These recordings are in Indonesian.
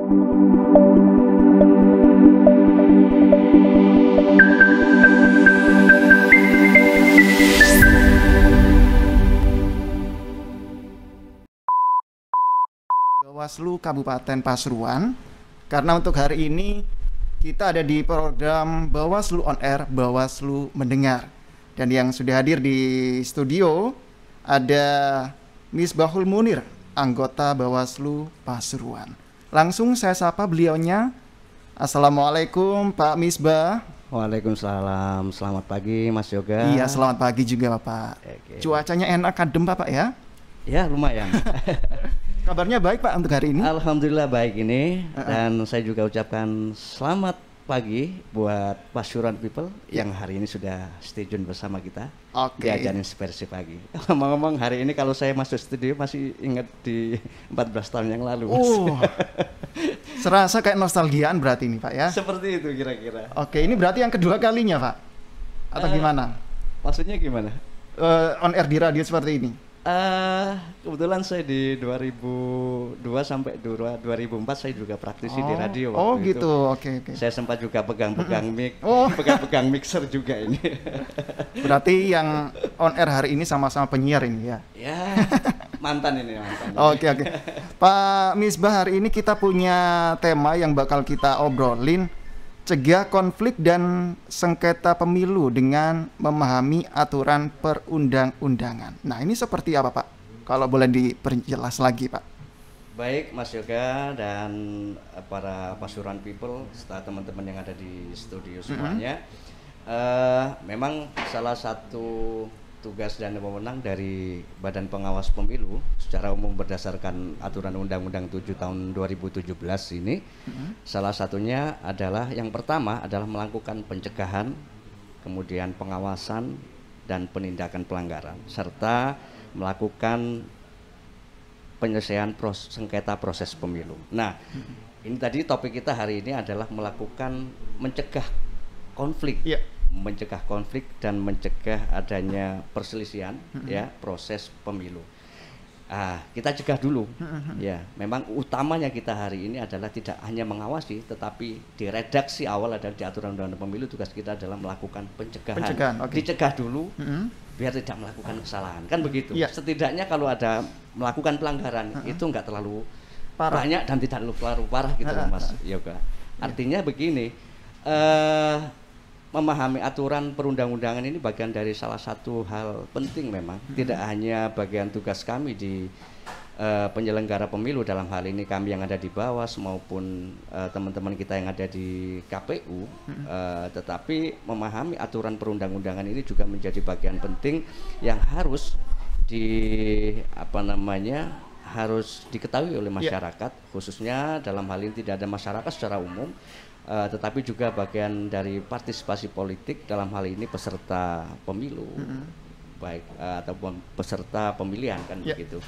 Bawaslu Kabupaten Pasuruan. Karena untuk hari ini kita ada di program Bawaslu On Air, Bawaslu Mendengar. Dan yang sudah hadir di studio ada Misbahul Munir, anggota Bawaslu Pasuruan. Langsung saya sapa beliaunya. Assalamualaikum Pak Misbah. Waalaikumsalam, selamat pagi Mas Yoga. Iya, selamat pagi juga Bapak. Cuacanya enak, adem Bapak ya? Ya, lumayan. Kabarnya baik Pak untuk hari ini? Alhamdulillah baik ini. Dan saya juga ucapkan selamat pagi buat Pasuruan People yang hari ini sudah stay tune bersama kita. Oke. Diajar inspirasi pagi. Ngomong-ngomong hari ini kalau saya masuk studio masih ingat di 14 tahun yang lalu. Serasa kayak nostalgiaan berarti ini Pak ya? Seperti itu kira-kira. Oke, ini berarti yang kedua kalinya Pak? Atau gimana? Maksudnya gimana? On air di radio seperti ini? Kebetulan saya di 2002 sampai 2004 saya juga praktisi di radio waktu itu. Oke. Saya sempat juga pegang-pegang mic, pegang mixer juga ini. Berarti yang on air hari ini sama-sama penyiar ini ya? Ya, mantan. Oke. Pak Misbah, hari ini kita punya tema yang bakal kita obrolin, cegah konflik dan sengketa pemilu dengan memahami aturan perundang-undangan. Nah, ini seperti apa Pak? Kalau boleh diperjelas lagi Pak. Baik Mas Yoga dan para Pasuruan People serta teman-teman yang ada di studio semuanya. Memang salah satu tugas dan wewenang dari Badan Pengawas Pemilu secara umum berdasarkan aturan Undang-Undang 7 tahun 2017 ini, salah satunya adalah yang pertama adalah melakukan pencegahan, kemudian pengawasan dan penindakan pelanggaran, serta melakukan penyelesaian sengketa proses pemilu. Nah, ini tadi topik kita hari ini adalah melakukan mencegah konflik. Mencegah konflik dan mencegah adanya perselisihan ya proses pemilu. Kita cegah dulu ya. Memang utamanya kita hari ini adalah tidak hanya mengawasi, tetapi di redaksi awal adalah di aturan undang-undang pemilu tugas kita adalah melakukan pencegahan. Dicegah dulu biar tidak melakukan kesalahan, kan begitu. Setidaknya kalau ada melakukan pelanggaran itu nggak terlalu banyak dan tidak terlalu parah gitu Mas Yoga. Artinya begini, memahami aturan perundang-undangan ini bagian dari salah satu hal penting memang. Tidak hanya bagian tugas kami di penyelenggara pemilu, dalam hal ini kami yang ada di Bawas maupun teman-teman kita yang ada di KPU, tetapi memahami aturan perundang-undangan ini juga menjadi bagian penting yang harus harus diketahui oleh masyarakat, khususnya dalam hal ini tidak ada masyarakat secara umum, tetapi juga bagian dari partisipasi politik, dalam hal ini peserta pemilu, baik ataupun peserta pemilihan kan begitu.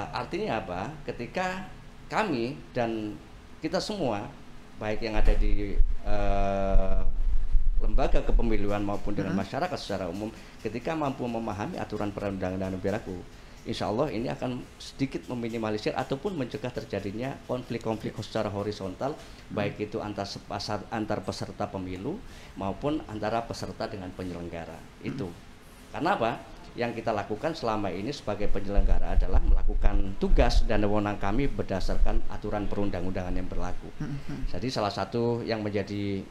Artinya apa? Ketika kami dan kita semua, baik yang ada di lembaga kepemiluan maupun dengan masyarakat secara umum, ketika mampu memahami aturan perundang-undangan yang berlaku, insya Allah ini akan sedikit meminimalisir ataupun mencegah terjadinya konflik-konflik secara horizontal, baik itu antar peserta pemilu maupun antara peserta dengan penyelenggara. Itu karena apa? Yang kita lakukan selama ini sebagai penyelenggara adalah melakukan tugas dan wewenang kami berdasarkan aturan perundang-undangan yang berlaku. Jadi salah satu yang menjadi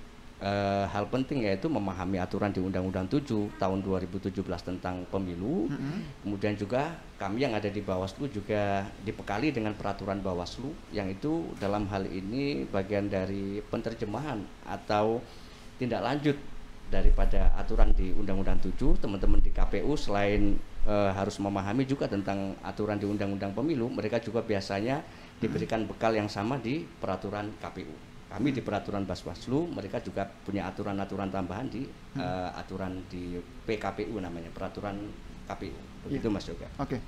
hal penting yaitu memahami aturan di Undang-Undang 7 tahun 2017 tentang pemilu. Kemudian juga kami yang ada di Bawaslu juga dibekali dengan peraturan Bawaslu yang itu dalam hal ini bagian dari penerjemahan atau tindak lanjut daripada aturan di Undang-Undang 7. Teman-teman di KPU selain harus memahami juga tentang aturan di Undang-Undang Pemilu, mereka juga biasanya diberikan bekal yang sama di peraturan KPU. Kami di peraturan Bawaslu, mereka juga punya aturan-aturan tambahan di aturan di PKPU namanya, peraturan KPU. Begitu Mas Yoga. Oke.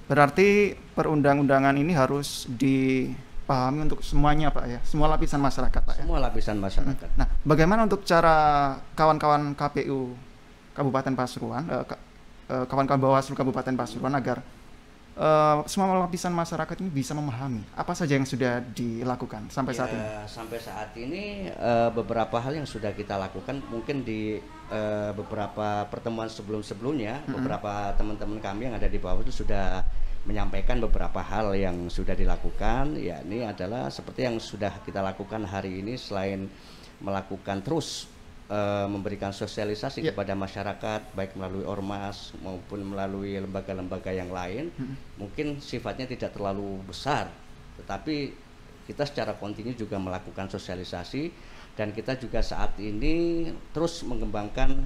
Berarti perundang-undangan ini harus dipahami untuk semuanya Pak ya, semua lapisan masyarakat Pak ya. Semua lapisan masyarakat. Nah, bagaimana untuk cara kawan-kawan KPU Kabupaten Pasuruan, kawan-kawan Bawaslu Kabupaten Pasuruan agar semua lapisan masyarakat ini bisa memahami apa saja yang sudah dilakukan sampai saat ini? Sampai saat ini beberapa hal yang sudah kita lakukan, mungkin di beberapa pertemuan sebelum-sebelumnya, beberapa teman-teman kami yang ada di bawah itu sudah menyampaikan beberapa hal yang sudah dilakukan, yakni adalah seperti yang sudah kita lakukan hari ini. Selain melakukan terus memberikan sosialisasi kepada masyarakat, baik melalui ormas maupun melalui lembaga-lembaga yang lain, mungkin sifatnya tidak terlalu besar, tetapi kita secara kontinu juga melakukan sosialisasi, dan kita juga saat ini terus mengembangkan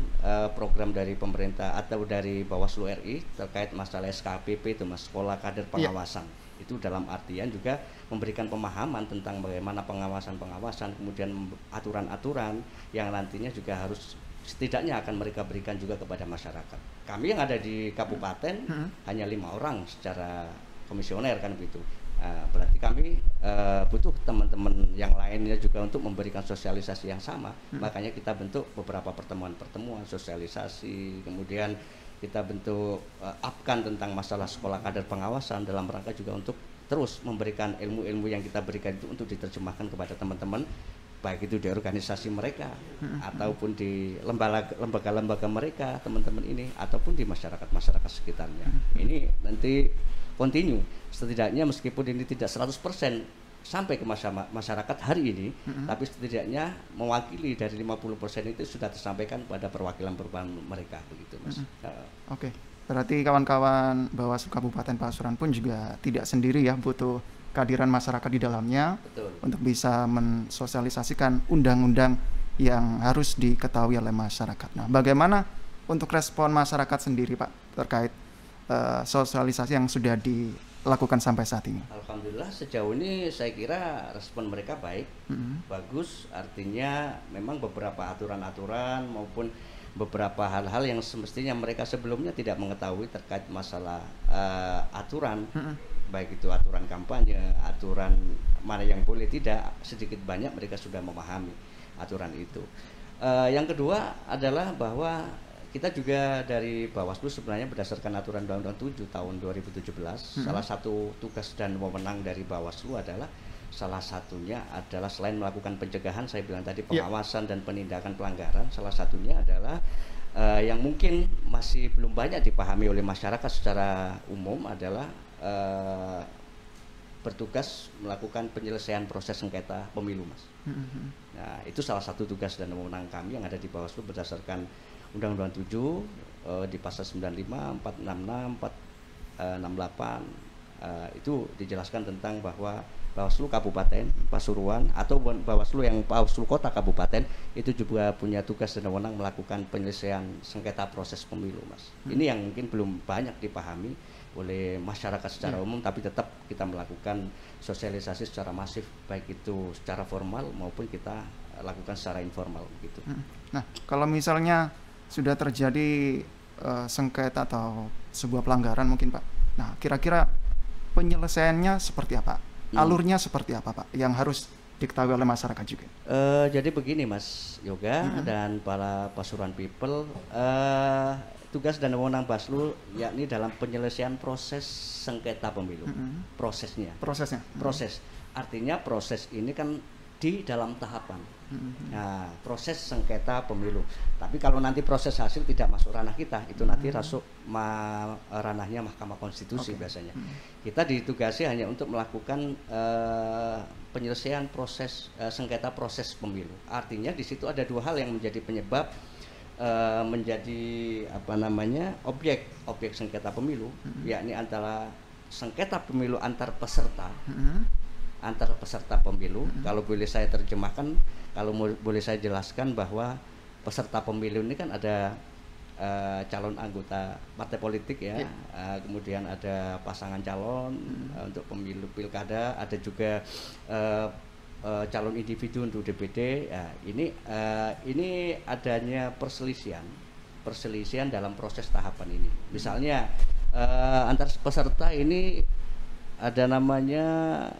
program dari pemerintah atau dari Bawaslu RI terkait masalah SKPP itu, Mas, Sekolah Kader Pengawasan. Itu dalam artian juga memberikan pemahaman tentang bagaimana pengawasan-pengawasan, kemudian aturan-aturan yang nantinya juga harus setidaknya akan mereka berikan juga kepada masyarakat. Kami yang ada di kabupaten hanya 5 orang secara komisioner kan begitu. Berarti kami butuh teman-teman yang lainnya juga untuk memberikan sosialisasi yang sama. Makanya kita bentuk beberapa pertemuan-pertemuan sosialisasi, kemudian kita bentuk upkan tentang masalah sekolah kader pengawasan dalam rangka juga untuk terus memberikan ilmu-ilmu yang kita berikan itu untuk diterjemahkan kepada teman-teman, baik itu di organisasi mereka ataupun di lembaga-lembaga mereka, teman-teman ini, ataupun di masyarakat-masyarakat sekitarnya. Ini nanti kontinu, setidaknya meskipun ini tidak 100% sampai ke masyarakat hari ini, tapi setidaknya mewakili dari 50% itu sudah tersampaikan pada perwakilan-perwakilan mereka, begitu, Mas. Oke, berarti kawan-kawan Bawaslu Kabupaten Pasuruan pun juga tidak sendiri ya, butuh kehadiran masyarakat di dalamnya. Betul. Untuk bisa mensosialisasikan undang-undang yang harus diketahui oleh masyarakat. Nah, bagaimana untuk respon masyarakat sendiri, Pak, terkait sosialisasi yang sudah dilakukan sampai saat ini? Alhamdulillah sejauh ini saya kira respon mereka baik, bagus. Artinya memang beberapa aturan-aturan maupun beberapa hal-hal yang semestinya mereka sebelumnya tidak mengetahui terkait masalah aturan, baik itu aturan kampanye, aturan mana yang boleh tidak, sedikit banyak mereka sudah memahami aturan itu. Yang kedua adalah bahwa kita juga dari Bawaslu sebenarnya berdasarkan aturan Undang-Undang 7 tahun 2017, salah satu tugas dan wewenang dari Bawaslu adalah salah satunya adalah selain melakukan pencegahan, saya bilang tadi pengawasan dan penindakan pelanggaran, salah satunya adalah yang mungkin masih belum banyak dipahami oleh masyarakat secara umum adalah bertugas melakukan penyelesaian proses sengketa pemilu, Mas. Nah, itu salah satu tugas dan wewenang kami yang ada di Bawaslu berdasarkan Undang-Undang 7 di pasal 95, 466, 468 itu dijelaskan tentang bahwa Bawaslu Kabupaten Pasuruan atau Bawaslu yang Bawaslu Kota Kabupaten itu juga punya tugas dan wewenang melakukan penyelesaian sengketa proses pemilu, Mas. Ini yang mungkin belum banyak dipahami oleh masyarakat secara umum, tapi tetap kita melakukan sosialisasi secara masif, baik itu secara formal maupun kita lakukan secara informal gitu. Nah, kalau misalnya sudah terjadi sengketa atau sebuah pelanggaran mungkin, Pak. Nah, kira-kira penyelesaiannya seperti apa? Alurnya seperti apa, Pak? Yang harus diketahui oleh masyarakat juga. Jadi begini, Mas Yoga dan para Pasuruan People, tugas dan wewenang Bawaslu yakni dalam penyelesaian proses sengketa pemilu. Prosesnya. Proses. Artinya proses ini kan di dalam tahapan. Nah, proses sengketa pemilu. Tapi kalau nanti proses hasil tidak masuk ranah kita, itu nanti masuk ranahnya Mahkamah Konstitusi biasanya. Kita ditugasi hanya untuk melakukan penyelesaian proses sengketa proses pemilu. Artinya di situ ada dua hal yang menjadi penyebab menjadi objek sengketa pemilu, yakni antara sengketa pemilu antar peserta. Antar peserta pemilu, kalau boleh saya terjemahkan, kalau boleh saya jelaskan bahwa peserta pemilu ini kan ada calon anggota partai politik ya, kemudian ada pasangan calon untuk pemilu pilkada, ada juga calon individu untuk DPD. Ya, ini adanya perselisihan dalam proses tahapan ini. Misalnya antar peserta ini ada namanya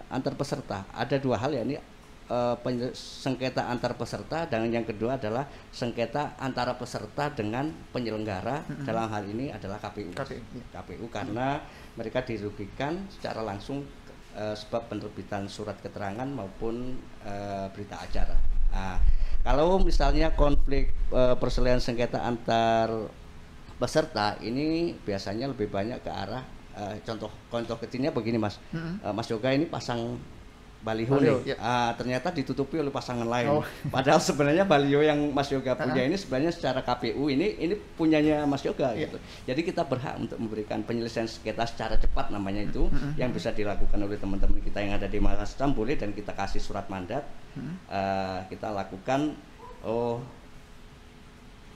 antar peserta, ada dua hal, yakni sengketa antar peserta, dan yang kedua adalah sengketa antara peserta dengan penyelenggara. Dalam hal ini adalah KPU. KPU karena mereka dirugikan secara langsung sebab penerbitan surat keterangan maupun berita acara. Nah, kalau misalnya konflik perselisihan sengketa antar peserta ini biasanya lebih banyak ke arah contoh kecilnya begini, Mas. Mas Yoga ini pasang baliho nih, ya. Ternyata ditutupi oleh pasangan lain. Padahal sebenarnya baliho yang Mas Yoga punya ini sebenarnya secara KPU ini punyanya Mas Yoga gitu. Jadi kita berhak untuk memberikan penyelesaian sengketa secara cepat namanya itu, yang bisa dilakukan oleh teman-teman kita yang ada di Mahasiswa boleh, dan kita kasih surat mandat, kita lakukan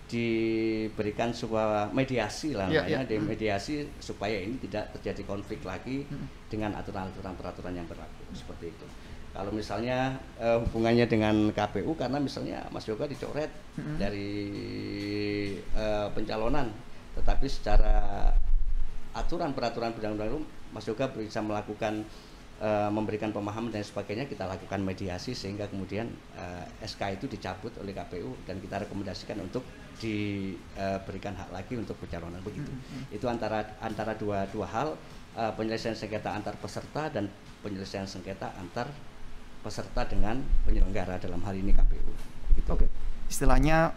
diberikan sebuah mediasi lah namanya, mediasi supaya ini tidak terjadi konflik lagi dengan aturan-aturan peraturan yang berlaku seperti itu. Kalau misalnya hubungannya dengan KPU karena misalnya Mas Yoga dicoret dari pencalonan, tetapi secara aturan peraturan perundang-undangan Mas Yoga bisa melakukan memberikan pemahaman dan sebagainya, kita lakukan mediasi sehingga kemudian SK itu dicabut oleh KPU dan kita rekomendasikan untuk diberikan hak lagi untuk pencalonan begitu. Itu antara dua hal, penyelesaian sengketa antar peserta dan penyelesaian sengketa antar peserta dengan penyelenggara, dalam hal ini KPU. Gitu. Oke. Istilahnya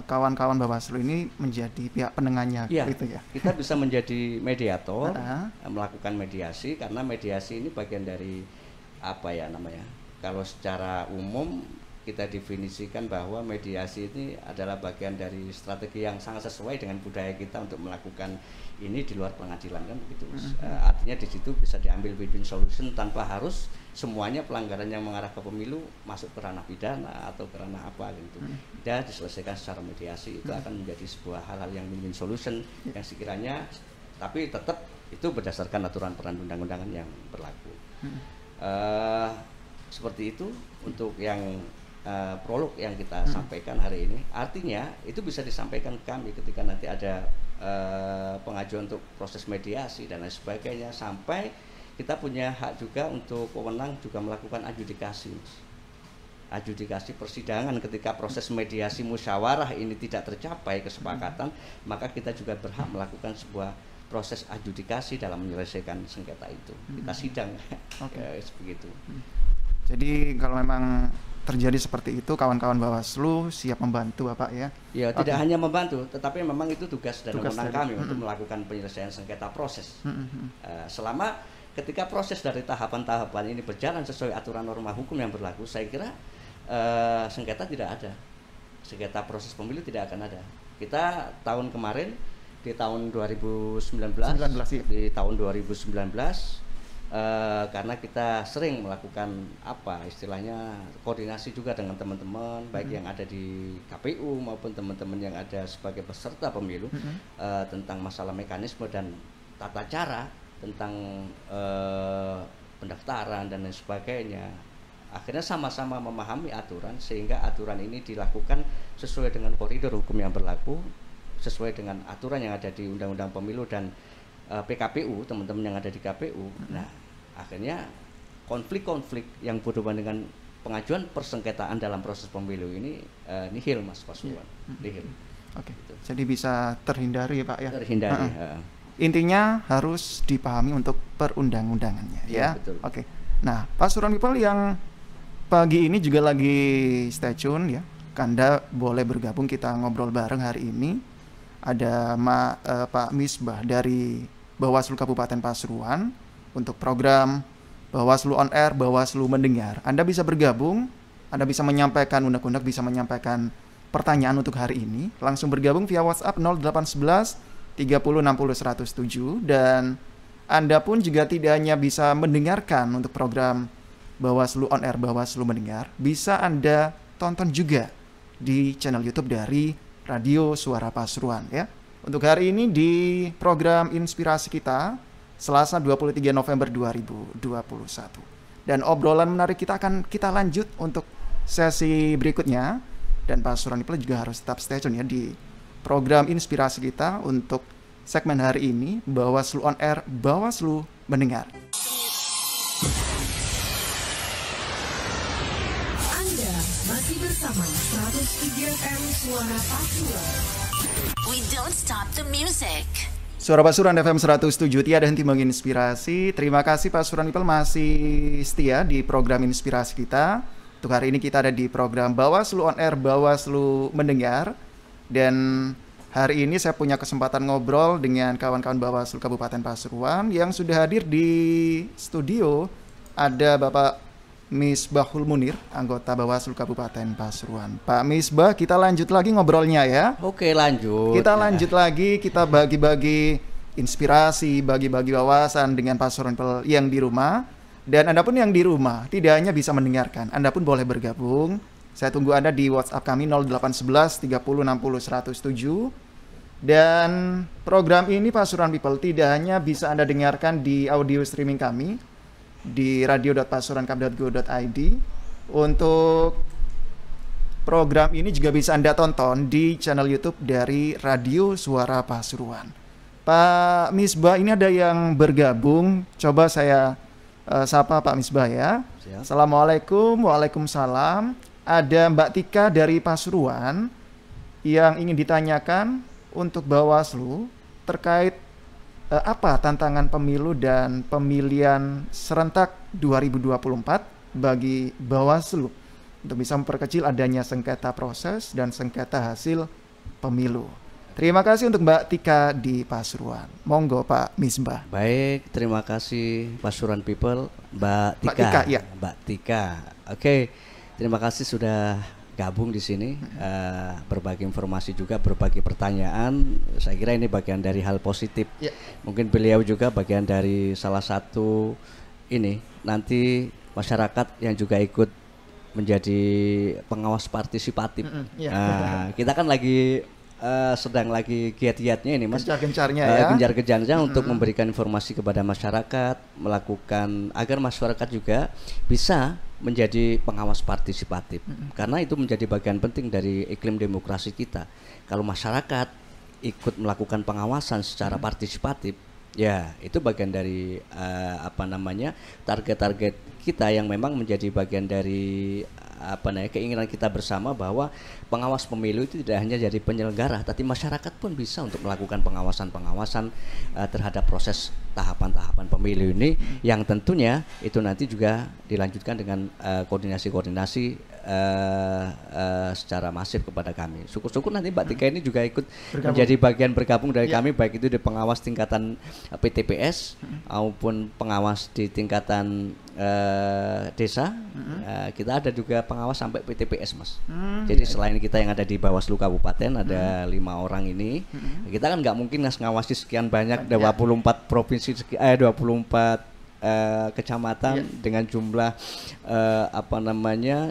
kawan-kawan Bawaslu ini menjadi pihak penengahnya, gitu ya. Kita bisa menjadi mediator, melakukan mediasi, karena mediasi ini bagian dari apa ya namanya? Kalau secara umum kita definisikan bahwa mediasi ini adalah bagian dari strategi yang sangat sesuai dengan budaya kita untuk melakukan ini di luar pengadilan, kan begitu. Artinya di situ bisa diambil win-win solution tanpa harus semuanya pelanggaran yang mengarah ke pemilu masuk ke ranah pidana atau ke ranah apa gitu. Tidak diselesaikan secara mediasi, itu akan menjadi sebuah hal-hal yang win-win solution yang sekiranya, tapi tetap itu berdasarkan aturan perundang-undangan yang berlaku. Seperti itu untuk yang prolog yang kita sampaikan hari ini. Artinya itu bisa disampaikan ke kami ketika nanti ada pengajuan untuk proses mediasi dan lain sebagainya, sampai kita punya hak juga untuk wewenang juga melakukan adjudikasi persidangan. Ketika proses mediasi musyawarah ini tidak tercapai kesepakatan, maka kita juga berhak melakukan sebuah proses adjudikasi dalam menyelesaikan sengketa itu. Kita sidang. Begitu. Jadi kalau memang terjadi seperti itu, kawan-kawan Bawaslu siap membantu Bapak ya? Ya, tidak hanya membantu, tetapi memang itu tugas dan wewenang kami untuk melakukan penyelesaian sengketa proses. Selama ketika proses dari tahapan-tahapan ini berjalan sesuai aturan norma hukum yang berlaku, saya kira sengketa tidak ada. Sengketa proses pemilu tidak akan ada. Kita tahun kemarin di tahun 2019 di tahun 2019 karena kita sering melakukan istilahnya koordinasi juga dengan teman-teman baik yang ada di KPU maupun teman-teman yang ada sebagai peserta pemilu tentang masalah mekanisme dan tata cara tentang pendaftaran dan lain sebagainya. Akhirnya sama-sama memahami aturan sehingga aturan ini dilakukan sesuai dengan koridor hukum yang berlaku, sesuai dengan aturan yang ada di Undang-Undang Pemilu dan PKPU, teman-teman yang ada di KPU. Nah, akhirnya konflik-konflik yang berhubungan dengan pengajuan persengketaan dalam proses pemilu ini nihil, Mas Pasuruan. Nihil. Oke. Jadi bisa terhindari Pak ya? Terhindari. Intinya harus dipahami untuk perundang-undangannya ya. Betul. Oke. Nah, Pasuruan People yang pagi ini juga lagi stay tune ya. Anda boleh bergabung, kita ngobrol bareng hari ini. Ada Pak Misbah dari Bawaslu Kabupaten Pasuruan untuk program Bawaslu On Air, Bawaslu Mendengar. Anda bisa bergabung, Anda bisa menyampaikan undang-undang, bisa menyampaikan pertanyaan untuk hari ini. Langsung bergabung via WhatsApp 0811 30 60 107, dan Anda pun juga tidak hanya bisa mendengarkan untuk program Bawaslu On Air, Bawaslu Mendengar, bisa Anda tonton juga di channel YouTube dari Radio Suara Pasuruan ya. Untuk hari ini di program Inspirasi kita Selasa 23 November 2021. Dan obrolan menarik kita akan kita lanjut untuk sesi berikutnya, dan Pasuruan People juga harus tetap stay tune ya di program Inspirasi kita untuk segmen hari ini Bawaslu On Air, Bawaslu Mendengar. Masih bersama 103 FM Suara Pasuruan. We don't stop the music. Suara Pasuruan FM 107 tiada henti menginspirasi. Terima kasih Pasuruan People masih setia di program inspirasi kita. Untuk hari ini kita ada di program Bawaslu On Air, Bawaslu Mendengar. Dan hari ini saya punya kesempatan ngobrol dengan kawan-kawan Bawaslu Kabupaten Pasuruan yang sudah hadir di studio. Ada Bapak Misbahul Munir, anggota Bawaslu Kabupaten Pasuruan. Pak Misbah, kita lanjut lagi ngobrolnya ya. Oke, lanjut. Kita lanjut lagi, kita bagi-bagi inspirasi, bagi-bagi wawasan dengan Pasuruan People yang di rumah. Dan Anda pun yang di rumah, tidak hanya bisa mendengarkan, Anda pun boleh bergabung. Saya tunggu Anda di WhatsApp kami 0811 30 60 107. Dan program ini Pasuruan People tidak hanya bisa Anda dengarkan di audio streaming kami di radio.pasuruankap.go.id. Untuk program ini juga bisa Anda tonton di channel YouTube dari Radio Suara Pasuruan. Pak Misbah, ini ada yang bergabung. Coba saya sapa Pak Misbah ya. Siap. Assalamualaikum. Waalaikumsalam. Ada Mbak Tika dari Pasuruan yang ingin ditanyakan untuk Bawaslu terkait apa tantangan pemilu dan pemilihan serentak 2024 bagi Bawaslu untuk bisa memperkecil adanya sengketa proses dan sengketa hasil pemilu. Terima kasih untuk Mbak Tika di Pasuruan. Monggo Pak Misbah. Baik, terima kasih Pasuruan People, Mbak Tika. Mbak Tika, ya. Mbak Tika. Oke, terima kasih sudah gabung di sini, berbagi informasi juga, berbagi pertanyaan. Saya kira ini bagian dari hal positif. Ya. Mungkin beliau juga bagian dari salah satu ini nanti masyarakat yang juga ikut menjadi pengawas partisipatif. Ya. Kita kan lagi sedang lagi giat-giatnya ini Mas, Gencar-gencarnya ya. Gencar-gencarnya untuk memberikan informasi kepada masyarakat, melakukan agar masyarakat juga bisa menjadi pengawas partisipatif. Karena itu menjadi bagian penting dari iklim demokrasi kita. Kalau masyarakat ikut melakukan pengawasan secara partisipatif, ya itu bagian dari target-target kita yang memang menjadi bagian dari keinginan kita bersama bahwa pengawas pemilu itu tidak hanya jadi penyelenggara, tapi masyarakat pun bisa untuk melakukan pengawasan-pengawasan terhadap proses tahapan-tahapan pemilu ini, yang tentunya itu nanti juga dilanjutkan dengan koordinasi-koordinasi secara masif kepada kami. Syukur-syukur nanti Mbak Tika ini juga ikut menjadi bagian bergabung dari kami, baik itu di pengawas tingkatan PTPS maupun pengawas di tingkatan desa. Kita ada juga pengawas sampai PTPS Mas. Jadi selain kita yang ada di Bawaslu Kabupaten ada 5 orang ini, kita kan nggak mungkin ngawasi sekian banyak 24 provinsi 24 kecamatan dengan jumlah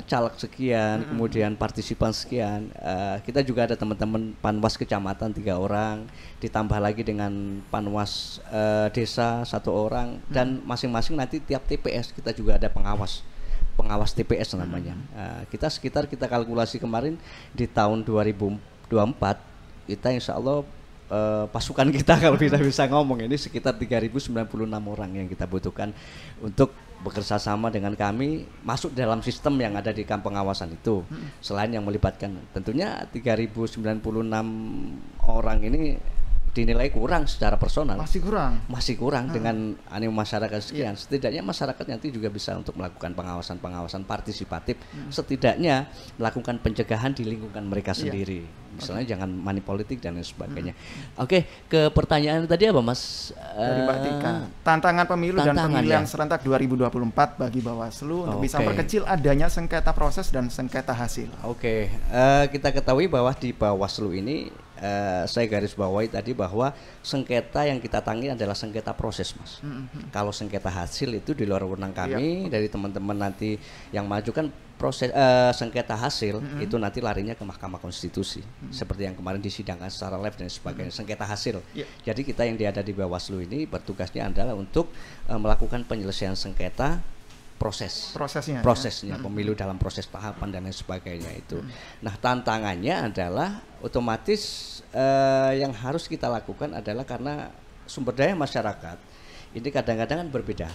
caleg sekian, kemudian partisipan sekian. Kita juga ada teman-teman panwas kecamatan 3 orang, ditambah lagi dengan panwas desa 1 orang, dan masing-masing nanti tiap TPS kita juga ada pengawas TPS namanya. Kita kalkulasi kemarin di tahun 2024 kita insya Allah pasukan kita kalau bisa ngomong ini sekitar 3.096 orang yang kita butuhkan untuk bekerja sama dengan kami masuk dalam sistem yang ada di pengawasan itu. Selain yang melibatkan tentunya 3.096 orang ini dinilai kurang secara personal. Masih kurang dengan animo masyarakat sekian. Setidaknya masyarakat nanti juga bisa untuk melakukan pengawasan partisipatif, setidaknya melakukan pencegahan di lingkungan mereka sendiri. Misalnya jangan money politik dan lain sebagainya. Oke, ke pertanyaan tadi apa Mas? Dari Mbak Tika. Tantangan pemilu dan pemilihan serentak 2024 bagi Bawaslu untuk bisa memperkecil adanya sengketa proses dan sengketa hasil. Oke, kita ketahui bahwa di Bawaslu ini saya garis bawahi tadi bahwa sengketa yang kita tangani adalah sengketa proses Mas. Kalau sengketa hasil itu di luar wewenang kami, dari teman-teman nanti yang maju kan proses sengketa hasil itu nanti larinya ke Mahkamah Konstitusi, seperti yang kemarin disidangkan secara live dan sebagainya. Sengketa hasil. Jadi kita yang ada di Bawaslu ini bertugasnya adalah untuk melakukan penyelesaian sengketa prosesnya pemilu dalam proses tahapan dan lain sebagainya itu. Nah, tantangannya adalah otomatis yang harus kita lakukan adalah karena sumber daya masyarakat ini kadang-kadang kan berbeda.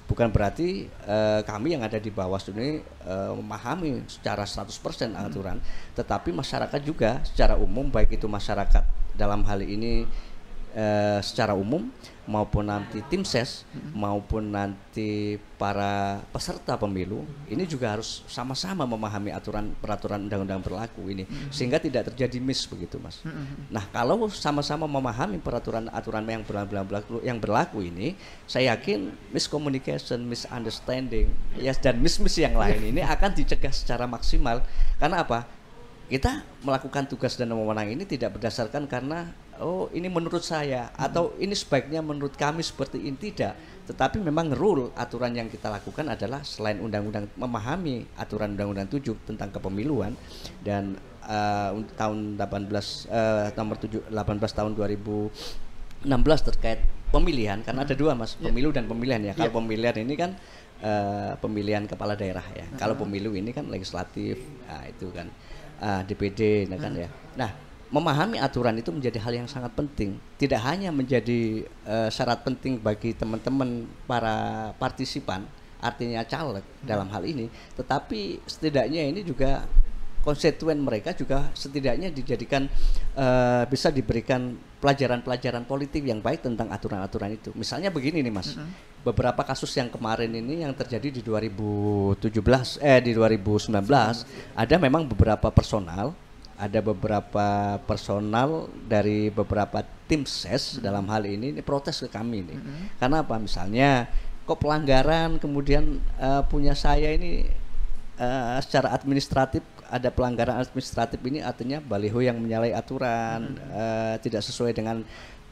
Bukan berarti kami yang ada di Bawaslu ini memahami secara 100% aturan, tetapi masyarakat juga secara umum, baik itu masyarakat dalam hal ini secara umum maupun nanti tim ses maupun nanti para peserta pemilu ini juga harus sama-sama memahami peraturan undang-undang berlaku ini sehingga tidak terjadi miss begitu Mas. Nah, kalau sama-sama memahami aturan yang berlaku ini, saya yakin miscommunication, misunderstanding dan miss yang lain ini akan dicegah secara maksimal. Karena apa? Kita melakukan tugas dan wewenang ini tidak berdasarkan karena ini menurut saya atau ini sebaiknya menurut kami seperti ini, tidak, tetapi memang aturan yang kita lakukan adalah selain undang-undang, memahami aturan undang-undang 7 tentang kepemiluan dan tahun 18 tahun 2016 terkait pemilihan, karena ada dua Mas, pemilu dan pemilihan ya. Kalau pemilihan ini kan pemilihan kepala daerah ya. Kalau pemilu ini kan legislatif, itu kan DPD kan ya. Nah, memahami aturan itu menjadi hal yang sangat penting. Tidak hanya menjadi syarat penting bagi teman-teman para partisipan, artinya caleg dalam hal ini, tetapi setidaknya ini juga konstituen mereka juga setidaknya dijadikan bisa diberikan pelajaran-pelajaran politik yang baik tentang aturan-aturan itu. Misalnya begini nih Mas, beberapa kasus yang kemarin ini yang terjadi di 2019 ada memang beberapa personal dari beberapa tim ses dalam hal ini protes ke kami nih. Karena apa? Misalnya kok pelanggaran kemudian punya saya ini secara administratif ada pelanggaran administratif ini, artinya baliho yang menyalahi aturan, tidak sesuai dengan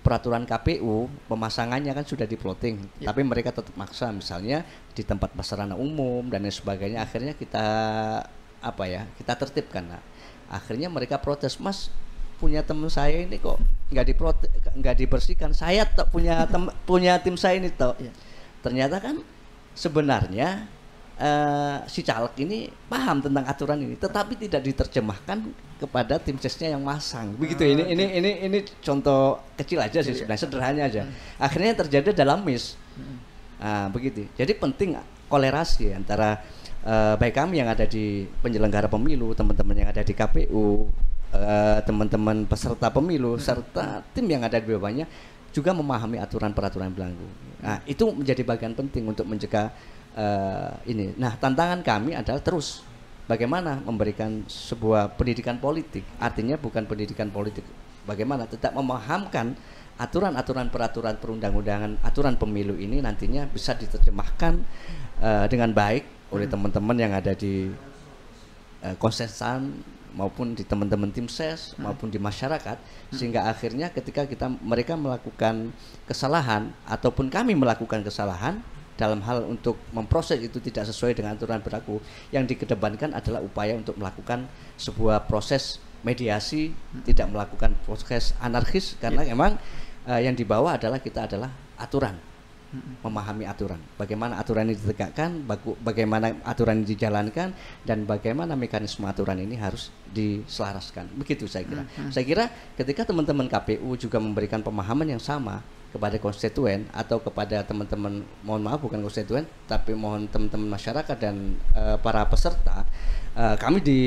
peraturan KPU, pemasangannya kan sudah diploting, tapi mereka tetap maksa, misalnya di tempat sarana umum dan lain sebagainya. Akhirnya kita tertibkan. Nah, akhirnya mereka protes, Mas, punya teman saya ini kok nggak dibersihkan. Saya tak punya tim saya ini toh. Ternyata kan sebenarnya si caleg ini paham tentang aturan ini, tetapi tidak diterjemahkan kepada tim sesnya yang masang. Begitu. Ini contoh kecil aja sih sebenarnya, sederhana aja. Akhirnya terjadi dalam miss. Begitu. Jadi penting kolerasi antara baik kami yang ada di penyelenggara pemilu, teman-teman yang ada di KPU, teman-teman peserta pemilu serta tim yang ada di bawahnya juga memahami aturan peraturan berlaku. Nah, itu menjadi bagian penting untuk mencegah ini. Nah, tantangan kami adalah terus bagaimana memberikan sebuah pendidikan politik. Artinya bukan pendidikan politik bagaimana tetap memahamkan aturan-aturan peraturan perundang-undangan, aturan pemilu ini nantinya bisa diterjemahkan dengan baik oleh teman-teman yang ada di konsensan maupun di teman-teman tim ses maupun di masyarakat, sehingga akhirnya ketika mereka melakukan kesalahan ataupun kami melakukan kesalahan dalam hal untuk memproses itu tidak sesuai dengan aturan berlaku, yang dikedepankan adalah upaya untuk melakukan sebuah proses mediasi, tidak melakukan proses anarkis, karena memang yang dibawa adalah kita adalah aturan, memahami aturan, bagaimana aturan ini ditegakkan, bagaimana aturan ini dijalankan, dan bagaimana mekanisme aturan ini harus diselaraskan. Begitu saya kira. Saya kira ketika teman-teman KPU juga memberikan pemahaman yang sama kepada konstituen atau kepada teman-teman, mohon maaf bukan konstituen, tapi mohon teman-teman masyarakat dan para peserta, kami di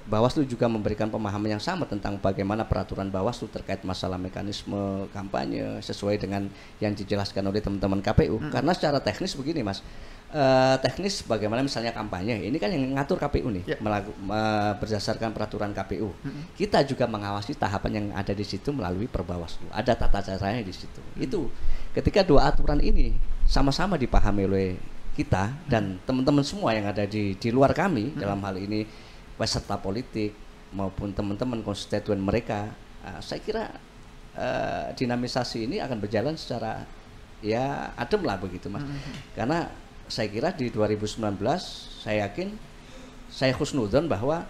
Bawaslu juga memberikan pemahaman yang sama tentang bagaimana peraturan Bawaslu terkait masalah mekanisme kampanye sesuai dengan yang dijelaskan oleh teman-teman KPU. Karena secara teknis begini Mas, teknis bagaimana misalnya kampanye, ini kan yang ngatur KPU nih, berdasarkan peraturan KPU. Kita juga mengawasi tahapan yang ada di situ melalui Perbawaslu. Ada tata caranya di situ. Itu ketika dua aturan ini sama-sama dipahami oleh kita dan teman-teman semua yang ada di luar kami, dalam hal ini peserta politik maupun teman-teman konstituen mereka, saya kira dinamisasi ini akan berjalan secara ya adem lah begitu Mas. Karena saya kira di 2019 saya yakin, saya husnudzon bahwa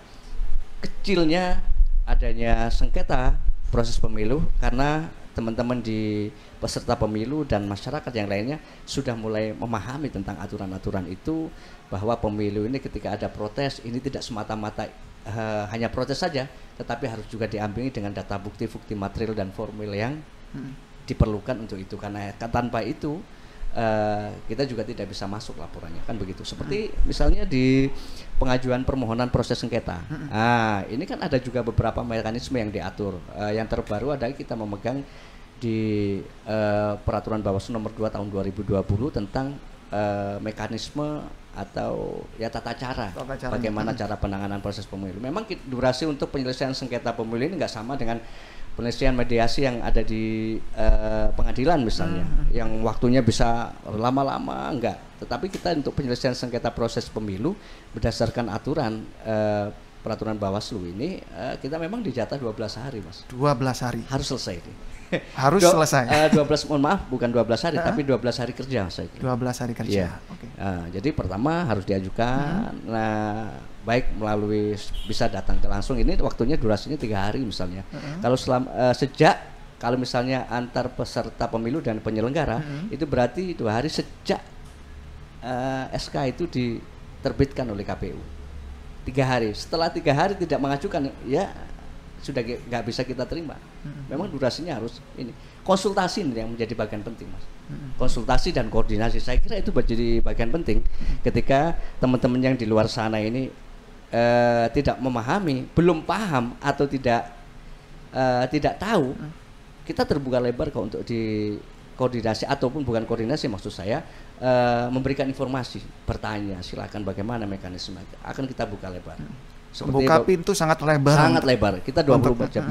kecilnya adanya sengketa proses pemilu karena teman-teman di peserta pemilu dan masyarakat yang lainnya sudah mulai memahami tentang aturan-aturan itu, bahwa pemilu ini ketika ada protes ini tidak semata-mata hanya protes saja, tetapi harus juga diambil dengan data bukti material dan formil yang diperlukan untuk itu, karena tanpa itu kita juga tidak bisa masuk laporannya, kan begitu. Seperti misalnya di pengajuan permohonan proses sengketa. Ini kan ada juga beberapa mekanisme yang diatur. Yang terbaru adalah kita memegang di peraturan Bawaslu nomor 2 tahun 2020 tentang mekanisme atau ya tata cara bagaimana cara penanganan proses pemilu. Memang durasi untuk penyelesaian sengketa pemilu ini nggak sama dengan penyelesaian mediasi yang ada di pengadilan misalnya, yang waktunya bisa lama-lama, enggak. Tetapi kita untuk penyelesaian sengketa proses pemilu berdasarkan aturan peraturan Bawaslu ini kita memang dijatah 12 hari, Mas. 12 hari. Harus selesai ini. Harus selesai. 12, mohon maaf, bukan 12 hari, tapi 12 hari kerja saya kira. 12 hari kerja. Yeah. Okay. Jadi pertama harus diajukan. Nah, baik melalui bisa datang ke langsung, ini waktunya durasinya 3 hari misalnya. Kalau sejak kalau misalnya antar peserta pemilu dan penyelenggara itu berarti 2 hari sejak SK itu diterbitkan oleh KPU. 3 hari. Setelah 3 hari tidak mengajukan, ya sudah nggak bisa kita terima. Memang durasinya harus ini. Konsultasi ini yang menjadi bagian penting, Mas. Konsultasi dan koordinasi, saya kira itu menjadi bagian penting ketika teman-teman yang di luar sana ini tidak memahami, belum paham atau tidak tahu, kita terbuka lebar kok untuk di koordinasi ataupun bukan koordinasi, maksud saya memberikan informasi, bertanya, silakan bagaimana mekanisme, akan kita buka lebar. Buka pintu sangat lebar. Sangat lebar. Kita 24 jam.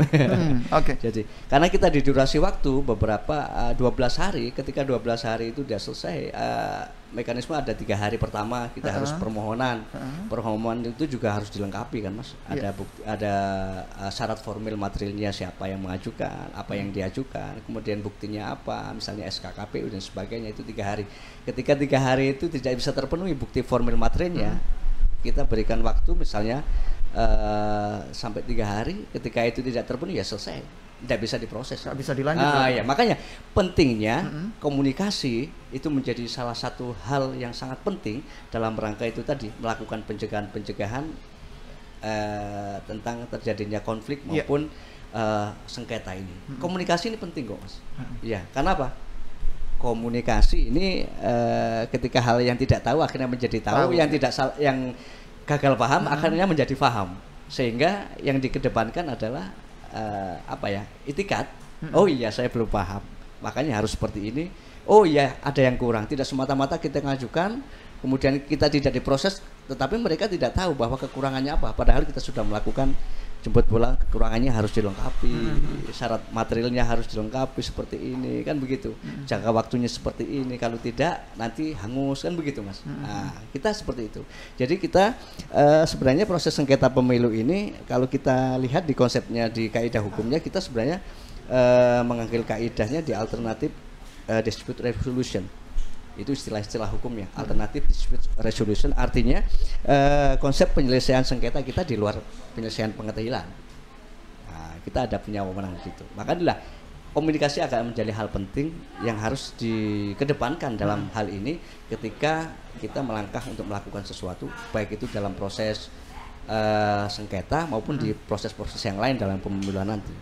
Oke. Jadi, karena kita di durasi waktu beberapa 12 hari, ketika 12 hari itu sudah selesai, mekanisme ada 3 hari pertama kita harus permohonan. Permohonan itu juga harus dilengkapi kan, Mas. Ada syarat formil materialnya, siapa yang mengajukan, apa yang diajukan, kemudian buktinya apa, misalnya SK KPU dan sebagainya, itu 3 hari. Ketika 3 hari itu tidak bisa terpenuhi bukti formil materialnya, kita berikan waktu misalnya sampai 3 hari. Ketika itu tidak terpenuhi, ya selesai, tidak bisa diproses, tidak bisa dilanjutkan. Ya, makanya pentingnya komunikasi itu menjadi salah satu hal yang sangat penting dalam rangka itu tadi, melakukan pencegahan tentang terjadinya konflik maupun sengketa ini. Komunikasi ini penting kok, Mas. Ya, karena apa? Komunikasi ini ketika hal yang tidak tahu akhirnya menjadi tahu, yang tidak yang gagal paham akhirnya menjadi paham, sehingga yang dikedepankan adalah itikat. Oh iya, saya belum paham, makanya harus seperti ini. Oh iya, ada yang kurang. Tidak semata-mata kita ngajukan kemudian kita tidak diproses, tetapi mereka tidak tahu bahwa kekurangannya apa, padahal kita sudah melakukan jemput bola, kekurangannya harus dilengkapi, syarat materialnya harus dilengkapi seperti ini, kan begitu. Jangka waktunya seperti ini, kalau tidak nanti hangus, kan begitu, Mas. Nah, kita seperti itu. Jadi kita sebenarnya proses sengketa pemilu ini, kalau kita lihat di konsepnya, di kaidah hukumnya, kita sebenarnya mengambil kaidahnya di alternatif dispute resolution. Itu istilah-istilah hukumnya, alternatif dispute resolution, artinya konsep penyelesaian sengketa kita di luar penyelesaian pengadilan. Nah, kita ada punya wewenang gitu. Makanya komunikasi akan menjadi hal penting yang harus dikedepankan dalam hal ini ketika kita melangkah untuk melakukan sesuatu, baik itu dalam proses sengketa maupun di proses-proses yang lain dalam pemiluan nanti.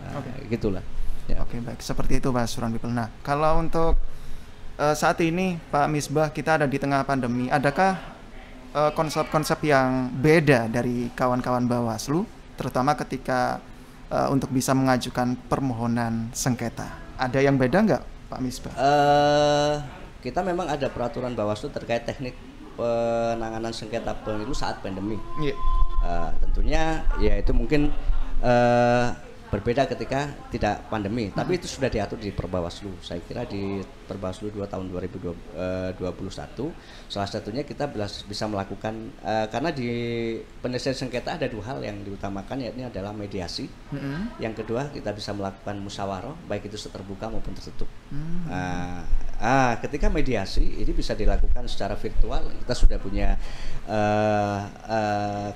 Nah, gitulah. Ya. Oke, baik, seperti itu Pak Suranbipel. Nah, kalau untuk saat ini Pak Misbah, kita ada di tengah pandemi, adakah konsep-konsep yang beda dari kawan-kawan Bawaslu, terutama ketika untuk bisa mengajukan permohonan sengketa? Ada yang beda nggak Pak Misbah? Kita memang ada peraturan Bawaslu terkait teknik penanganan sengketa pemilu saat pandemi. Tentunya ya itu mungkin berbeda ketika tidak pandemi, tapi itu sudah diatur di Perbawaslu. Saya kira di Perbawaslu 2 tahun 2021 salah satunya kita bisa melakukan karena di penyelesaian sengketa ada 2 hal yang diutamakan, yakni adalah mediasi. Yang kedua, kita bisa melakukan musyawarah, baik itu terbuka maupun tertutup. Ketika mediasi ini bisa dilakukan secara virtual, kita sudah punya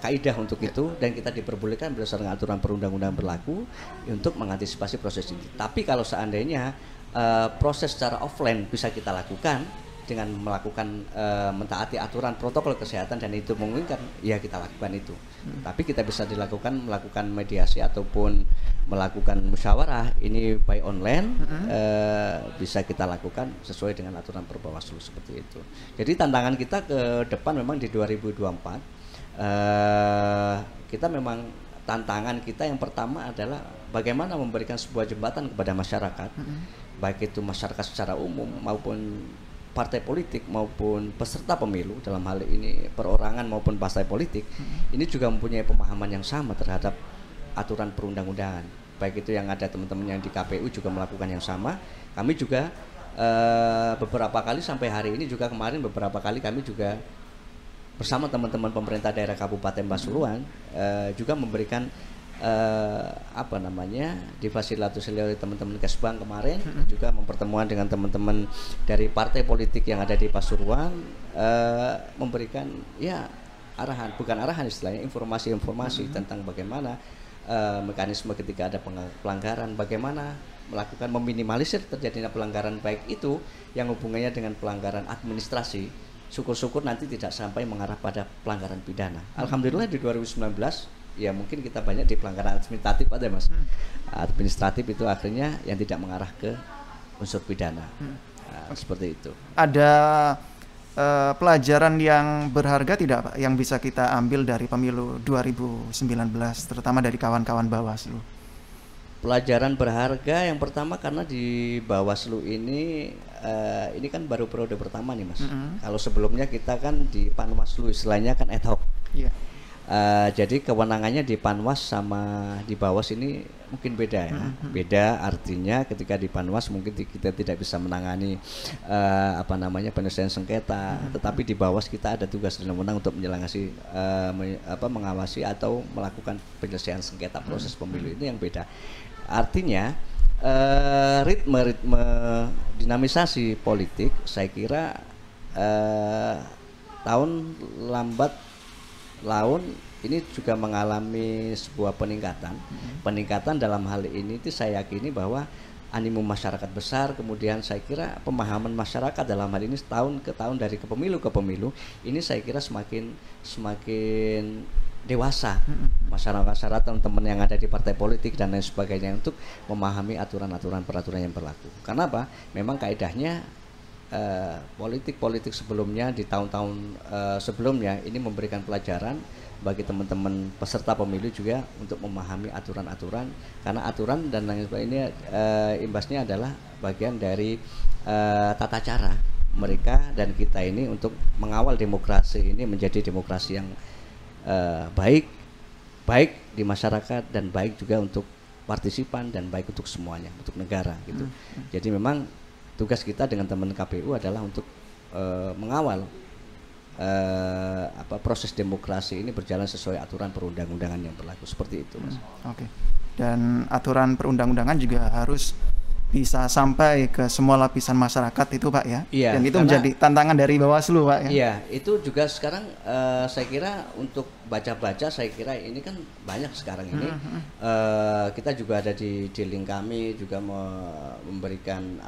kaidah untuk itu, dan kita diperbolehkan berdasarkan aturan perundang-undangan berlaku untuk mengantisipasi proses ini. Tapi kalau seandainya proses secara offline bisa kita lakukan, dengan melakukan mentaati aturan protokol kesehatan dan itu memungkinkan, ya kita lakukan itu. Tapi kita bisa melakukan mediasi ataupun melakukan musyawarah ini by online, bisa kita lakukan sesuai dengan aturan Perbawaslu seperti itu. Jadi tantangan kita ke depan memang di 2024, kita memang tantangan kita yang pertama adalah bagaimana memberikan sebuah jembatan kepada masyarakat, baik itu masyarakat secara umum maupun partai politik maupun peserta pemilu, dalam hal ini perorangan maupun partai politik, ini juga mempunyai pemahaman yang sama terhadap aturan perundang-undangan. Baik itu yang ada teman-teman yang di KPU juga melakukan yang sama. Kami juga beberapa kali sampai hari ini juga kemarin beberapa kali kami juga bersama teman-teman pemerintah daerah Kabupaten Pasuruan juga memberikan difasilitasi oleh teman-teman Kesbang kemarin, juga mempertemuan dengan teman-teman dari partai politik yang ada di Pasuruan, memberikan bukan arahan istilahnya, informasi-informasi tentang bagaimana mekanisme ketika ada pelanggaran, bagaimana melakukan meminimalisir terjadinya pelanggaran, baik itu yang hubungannya dengan pelanggaran administrasi, syukur-syukur nanti tidak sampai mengarah pada pelanggaran pidana. Alhamdulillah di 2019 ya mungkin kita banyak di pelanggaran administratif ada mas, administratif itu akhirnya yang tidak mengarah ke unsur pidana, seperti itu. Ada pelajaran yang berharga tidak Pak yang bisa kita ambil dari pemilu 2019 terutama dari kawan-kawan Bawaslu? Pelajaran berharga yang pertama, karena di Bawaslu ini kan baru periode pertama nih mas. Kalau sebelumnya kita kan di Panwaslu istilahnya kan ad hoc. Yeah. Jadi kewenangannya di Panwas sama di Bawas ini mungkin beda ya. Beda artinya ketika di Panwas mungkin kita tidak bisa menangani penyelesaian sengketa, tetapi di Bawas kita ada tugas dan wewenang untuk mengawasi atau melakukan penyelesaian sengketa proses pemilu. Itu yang beda. Artinya ritme dinamisasi politik saya kira tahun lambat laun ini juga mengalami sebuah peningkatan dalam hal ini itu saya yakini bahwa animum masyarakat besar, kemudian saya kira pemahaman masyarakat dalam hal ini tahun ke tahun dari pemilu ke pemilu ini saya kira semakin dewasa masyarakat teman-teman yang ada di partai politik dan lain sebagainya untuk memahami aturan-aturan peraturan yang berlaku. Karena apa? Memang kaidahnya politik sebelumnya di tahun-tahun sebelumnya ini memberikan pelajaran bagi teman-teman peserta pemilu juga untuk memahami aturan-aturan, karena aturan dan lain sebagainya imbasnya adalah bagian dari tata cara mereka dan kita ini untuk mengawal demokrasi ini menjadi demokrasi yang baik di masyarakat dan baik juga untuk partisipan dan baik untuk semuanya, untuk negara gitu. Jadi memang tugas kita dengan teman KPU adalah untuk mengawal proses demokrasi ini berjalan sesuai aturan perundang-undangan yang berlaku, seperti itu mas. Oke. Dan aturan perundang-undangan juga harus bisa sampai ke semua lapisan masyarakat itu Pak ya. Iya, dan itu menjadi tantangan dari Bawaslu Pak ya. Iya, itu juga sekarang saya kira untuk baca-baca saya kira ini kan banyak sekarang ini. Kita juga ada di link kami juga memberikan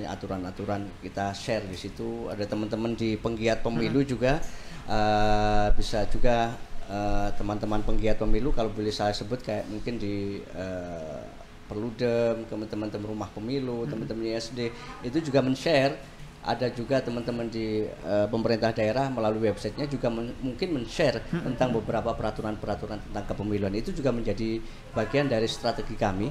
aturan-aturan kita share di situ. Ada teman-teman di penggiat pemilu juga bisa juga teman-teman penggiat pemilu kalau boleh saya sebut kayak mungkin di Perludem, teman-teman rumah pemilu, teman-teman ISD itu juga men-share. Ada juga teman-teman di pemerintah daerah melalui websitenya juga mungkin men-share tentang beberapa peraturan-peraturan tentang kepemiluan. Itu juga menjadi bagian dari strategi kami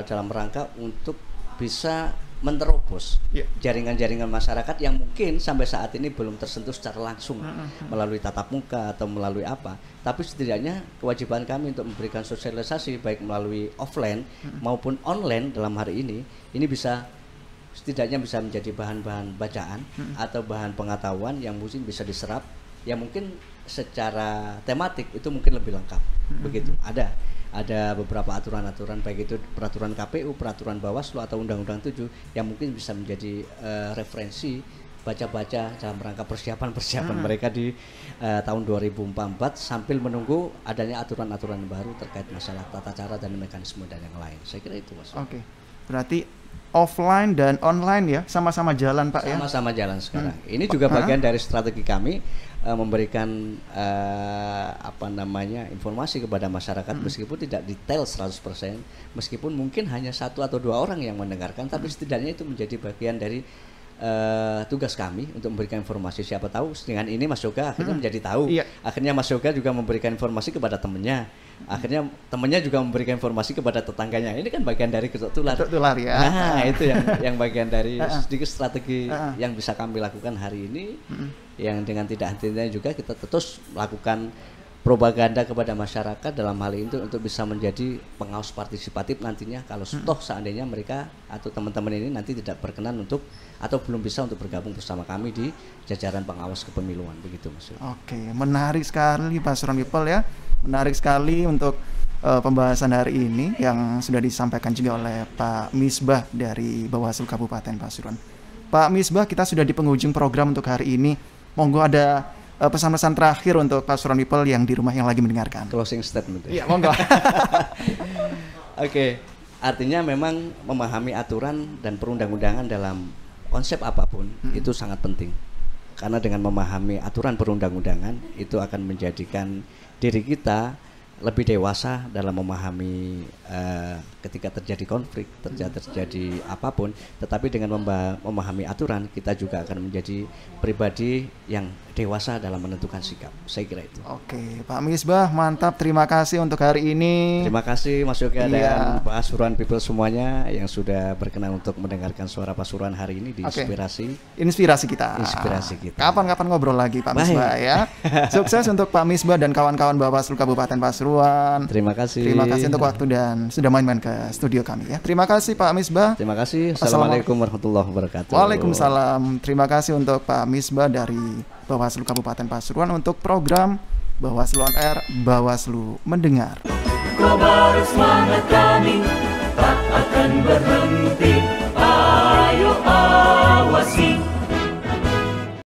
dalam rangka untuk bisa menerobos jaringan-jaringan masyarakat yang mungkin sampai saat ini belum tersentuh secara langsung melalui tatap muka atau melalui apa, tapi setidaknya kewajiban kami untuk memberikan sosialisasi baik melalui offline maupun online dalam hari ini bisa setidaknya bisa menjadi bahan-bahan bacaan atau bahan pengetahuan yang mungkin bisa diserap, yang mungkin secara tematik itu mungkin lebih lengkap. Begitu. Ada beberapa aturan-aturan baik itu peraturan KPU, peraturan Bawaslu atau Undang-Undang 7 yang mungkin bisa menjadi referensi baca-baca dalam rangka persiapan mereka di tahun 2044 sambil menunggu adanya aturan-aturan baru terkait masalah tata cara dan mekanisme dan yang lain. Saya kira itu mas. Oke. Berarti offline dan online ya sama-sama jalan Pak ya? Sama-sama jalan sekarang. Ini juga bagian dari strategi kami memberikan informasi kepada masyarakat meskipun tidak detail 100%, meskipun mungkin hanya 1 atau 2 orang yang mendengarkan, tapi setidaknya itu menjadi bagian dari tugas kami untuk memberikan informasi. Siapa tahu dengan ini Mas Yoga akhirnya menjadi tahu. Akhirnya Mas Yoga juga memberikan informasi kepada temannya. Akhirnya temannya juga memberikan informasi kepada tetangganya. Ini kan bagian dari getuk tular. Getuk tular ya. Nah, itu yang bagian dari sedikit strategi yang bisa kami lakukan hari ini. Yang dengan tidak henti-hentinya juga kita terus melakukan propaganda kepada masyarakat dalam hal itu untuk bisa menjadi pengawas partisipatif nantinya kalau toh seandainya mereka atau teman-teman ini nanti tidak berkenan untuk atau belum bisa untuk bergabung bersama kami di jajaran pengawas kepemiluan, begitu Mas. Oke, menarik sekali Pak Pasuruan People ya, menarik sekali untuk pembahasan hari ini yang sudah disampaikan juga oleh Pak Misbah dari Bawaslu Kabupaten Pasuruan. Pak Misbah, kita sudah di penghujung program untuk hari ini. Monggo ada pesan-pesan terakhir untuk Pasuruan People yang di rumah yang lagi mendengarkan. Closing statement. Iya, monggo. Oke, artinya memang memahami aturan dan perundang-undangan dalam konsep apapun itu sangat penting. Karena dengan memahami aturan perundang-undangan itu akan menjadikan diri kita lebih dewasa dalam memahami ketika terjadi konflik, terjadi apapun, tetapi dengan memahami aturan kita juga akan menjadi pribadi yang dewasa dalam menentukan sikap. Saya kira itu. Oke, Pak Misbah, mantap. Terima kasih untuk hari ini. Terima kasih Mas Yoga dan Pasuruan People semuanya yang sudah berkenan untuk mendengarkan suara Pasuruan hari ini di Inspirasi kita. Kapan-kapan ngobrol lagi Pak Misbah ya. Sukses untuk Pak Misbah dan kawan-kawan Bawaslu Kabupaten Pasuruan. Terima kasih. Terima kasih untuk waktu dan sudah main-main ke studio kami ya. Terima kasih Pak Misbah. Terima kasih. Assalamualaikum warahmatullahi wabarakatuh. Waalaikumsalam. Terima kasih untuk Pak Misbah dari Bawaslu Kabupaten Pasuruan untuk program Bawaslu On Air, Bawaslu Mendengar. Kobar semangat kami tak akan berhenti. Ayo awasi